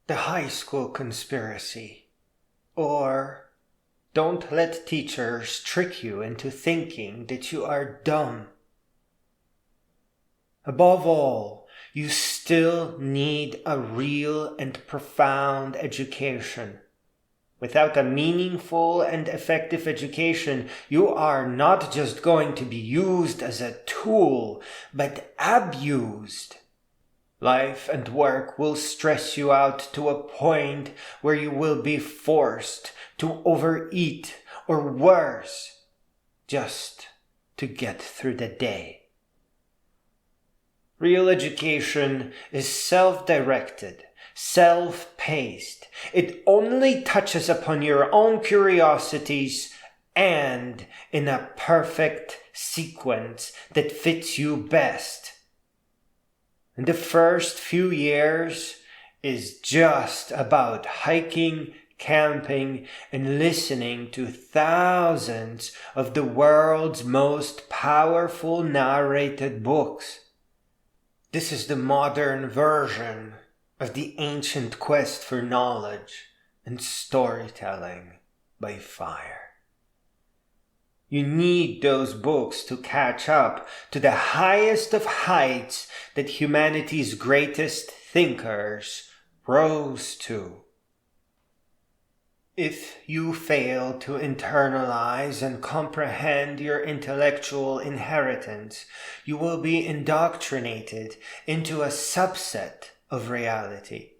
The high school conspiracy, or don't let teachers trick you into thinking that you are dumb. Above all, you still need a real and profound education. Without a meaningful and effective education, you are not just going to be used as a tool, but abused. Life and work will stress you out to a point where you will be forced to overeat, or worse, just to get through the day. Real education is self-directed, self-paced. It only touches upon your own curiosities and in a perfect sequence that fits you best. And the first few years is just about hiking, camping, and listening to thousands of the world's most powerful narrated books. This is the modern version of the ancient quest for knowledge and storytelling by fire. You need those books to catch up to the highest of heights that humanity's greatest thinkers rose to. If you fail to internalize and comprehend your intellectual inheritance, you will be indoctrinated into a subset of reality.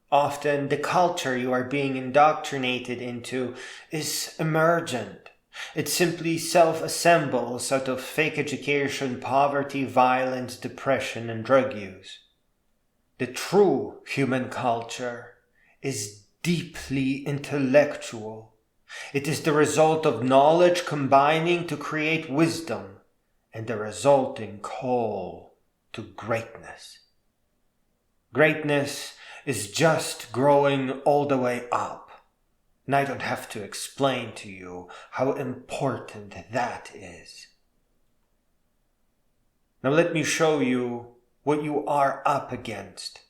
Often the culture you are being indoctrinated into is emergent. It simply self-assembles out of fake education, poverty, violence, depression, and drug use. The true human culture is deeply intellectual. It is the result of knowledge combining to create wisdom and the resulting call to greatness. Greatness is just growing all the way up. And I don't have to explain to you how important that is. Now let me show you what you are up against.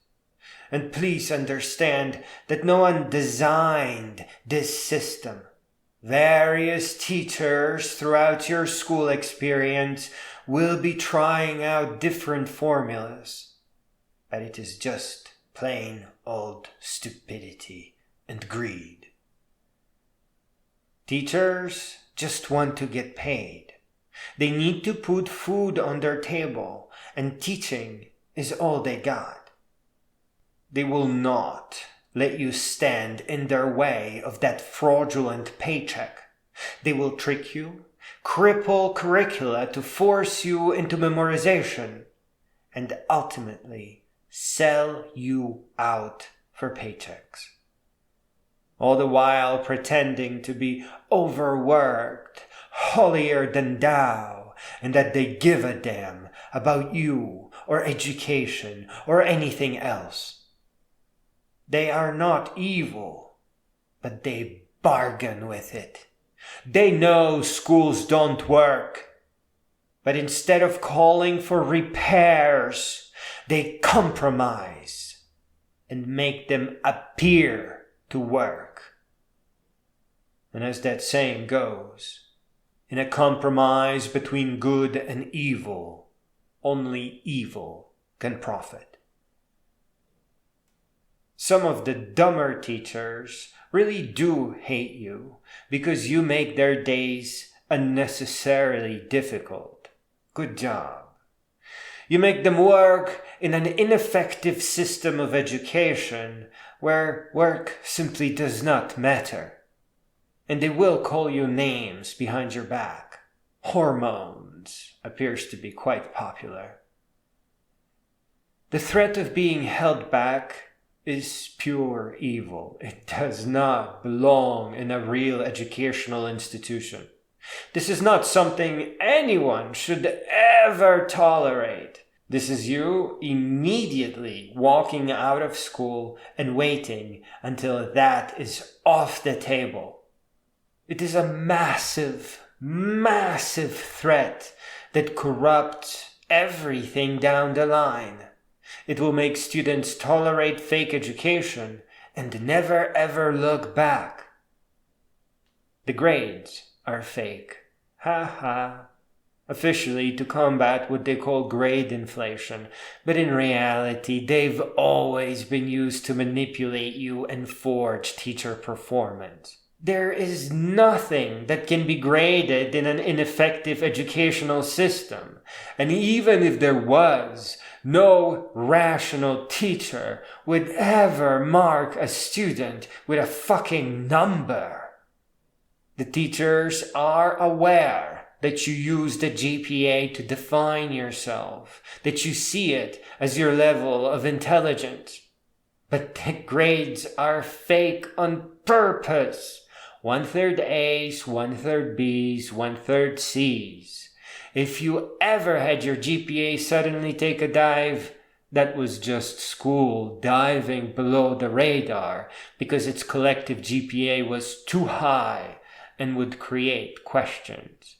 And please understand that no one designed this system. Various teachers throughout your school experience will be trying out different formulas. But it is just plain old stupidity and greed. Teachers just want to get paid. They need to put food on their table, and teaching is all they got. They will not let you stand in their way of that fraudulent paycheck. They will trick you, cripple curricula to force you into memorization, and ultimately sell you out for paychecks. All the while pretending to be overworked, holier than thou, and that they give a damn about you or education or anything else. They are not evil, but they bargain with it. They know schools don't work, but instead of calling for repairs, they compromise and make them appear to work. And as that saying goes, in a compromise between good and evil, only evil can profit. Some of the dumber teachers really do hate you because you make their days unnecessarily difficult. Good job. You make them work in an ineffective system of education where work simply does not matter. And they will call you names behind your back. Hormones appears to be quite popular. The threat of being held back is pure evil. It does not belong in a real educational institution. This is not something anyone should ever tolerate. This is you immediately walking out of school and waiting until that is off the table. It is a massive, massive threat that corrupts everything down the line. It will make students tolerate fake education and never ever look back. The grades are fake. Ha ha. Officially to combat what they call grade inflation, but in reality they've always been used to manipulate you and forge teacher performance. There is nothing that can be graded in an ineffective educational system, and even if there was, no rational teacher would ever mark a student with a fucking number. The teachers are aware that you use the GPA to define yourself, that you see it as your level of intelligence. But the grades are fake on purpose. 1/3 A's, 1/3 B's, 1/3 C's. If you ever had your GPA suddenly take a dive, that was just school diving below the radar because its collective GPA was too high and would create questions.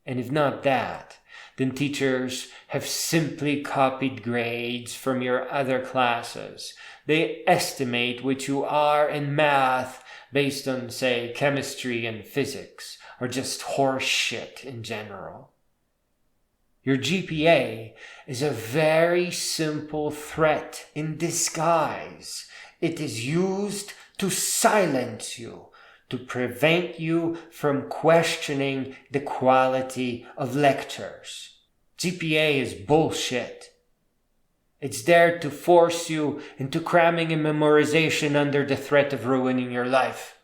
And if not that, then teachers have simply copied grades from your other classes. They estimate what you are in math based on, say, chemistry and physics, or just horse shit in general. Your GPA is a very simple threat in disguise. It is used to silence you, to prevent you from questioning the quality of lectures. GPA is bullshit. It's there to force you into cramming and memorization under the threat of ruining your life.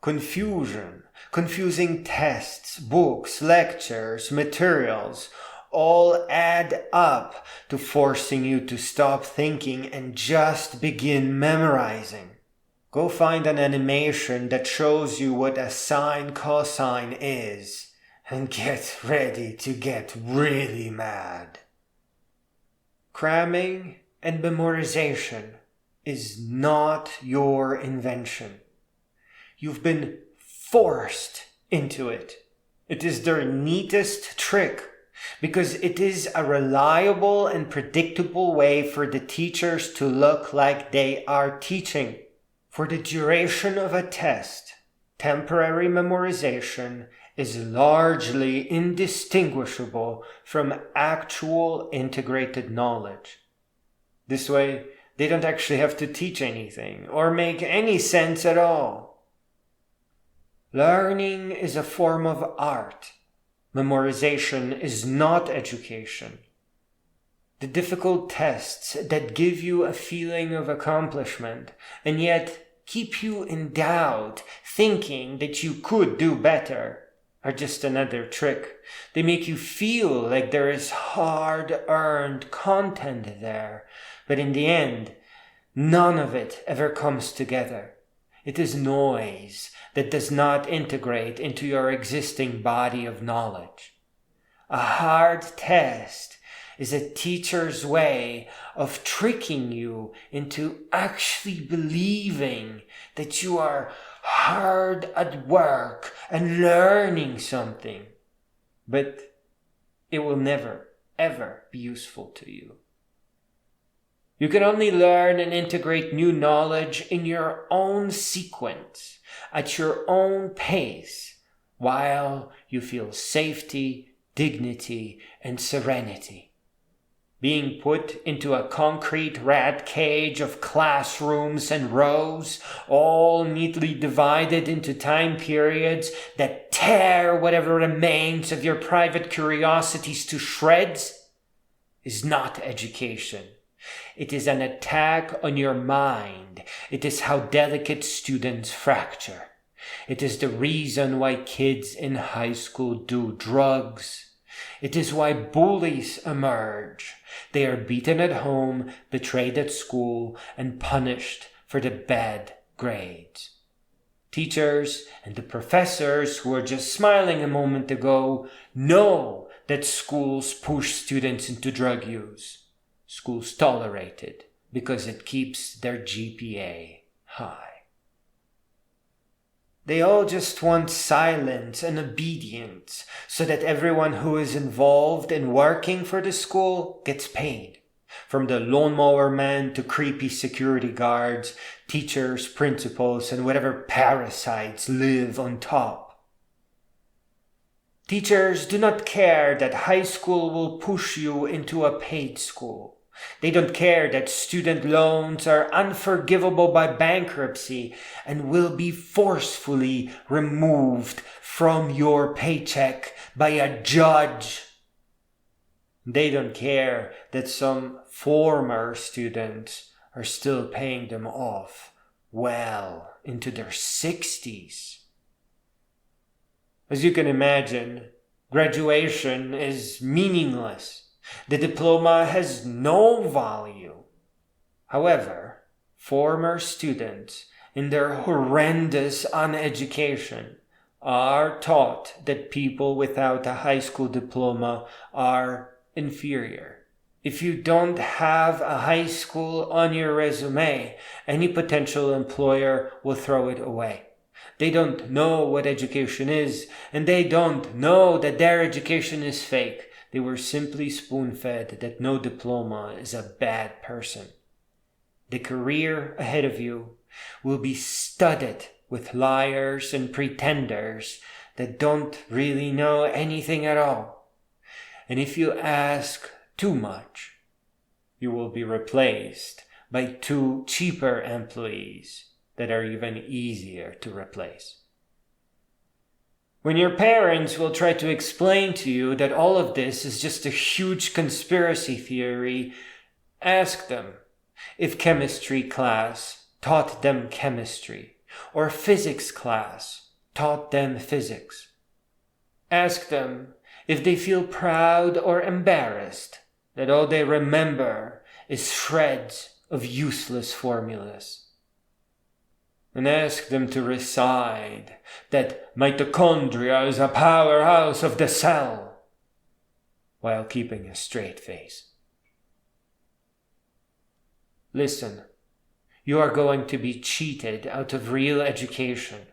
Confusion, confusing tests, books, lectures, materials, all add up to forcing you to stop thinking and just begin memorizing. Go find an animation that shows you what a sine cosine is and get ready to get really mad. Cramming and memorization is not your invention. You've been forced into it. It is their neatest trick because it is a reliable and predictable way for the teachers to look like they are teaching. For the duration of a test, temporary memorization is largely indistinguishable from actual integrated knowledge. This way, they don't actually have to teach anything or make any sense at all. Learning is a form of art. Memorization is not education. The difficult tests that give you a feeling of accomplishment and yet keep you in doubt, thinking that you could do better, are just another trick. They make you feel like there is hard-earned content there, but in the end, none of it ever comes together. It is noise that does not integrate into your existing body of knowledge. A hard test is a teacher's way of tricking you into actually believing that you are hard at work and learning something. But it will never, ever be useful to you. You can only learn and integrate new knowledge in your own sequence, at your own pace, while you feel safety, dignity, and serenity. Being put into a concrete rat cage of classrooms and rows, all neatly divided into time periods that tear whatever remains of your private curiosities to shreds, is not education. It is an attack on your mind. It is how delicate students fracture. It is the reason why kids in high school do drugs. It is why bullies emerge. They are beaten at home, betrayed at school, and punished for the bad grades. Teachers and the professors who were just smiling a moment ago know that schools push students into drug use. Schools tolerate it because it keeps their GPA high. They all just want silence and obedience so that everyone who is involved in working for the school gets paid. from the lawnmower man to creepy security guards, teachers, principals, and whatever parasites live on top. Teachers do not care that high school will push you into a paid school. They don't care that student loans are unforgivable by bankruptcy and will be forcefully removed from your paycheck by a judge. They don't care that some former students are still paying them off well into their 60s. As you can imagine, graduation is meaningless. The diploma has no value. However, former students, in their horrendous uneducation, are taught that people without a high school diploma are inferior. If you don't have a high school on your resume, any potential employer will throw it away. They don't know what education is, and they don't know that their education is fake. They were simply spoon-fed that no diploma is a bad person. The career ahead of you will be studded with liars and pretenders that don't really know anything at all. And if you ask too much, you will be replaced by two cheaper employees that are even easier to replace. When your parents will try to explain to you that all of this is just a huge conspiracy theory, ask them if chemistry class taught them chemistry, or physics class taught them physics. Ask them if they feel proud or embarrassed that all they remember is shreds of useless formulas. And ask them to recite that mitochondria is a powerhouse of the cell, while keeping a straight face. Listen, you are going to be cheated out of real education.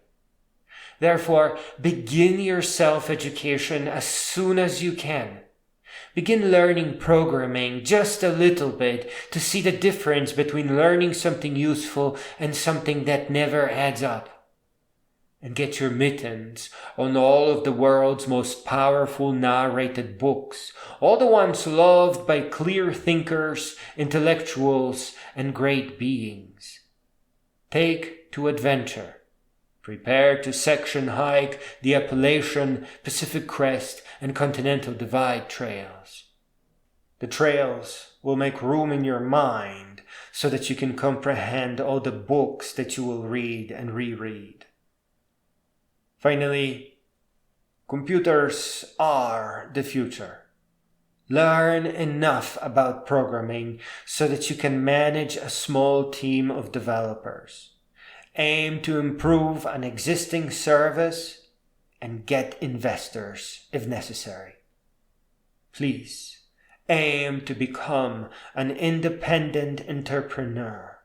Therefore, begin your self-education as soon as you can. Begin learning programming just a little bit to see the difference between learning something useful and something that never adds up. And get your mittens on all of the world's most powerful narrated books, all the ones loved by clear thinkers, intellectuals, and great beings. Take to adventure. Prepare to section hike the Appalachian, Pacific Crest, and Continental Divide trails. The trails will make room in your mind so that you can comprehend all the books that you will read and reread. Finally, computers are the future. Learn enough about programming so that you can manage a small team of developers. Aim to improve an existing service and get investors if necessary. Please, aim to become an independent entrepreneur.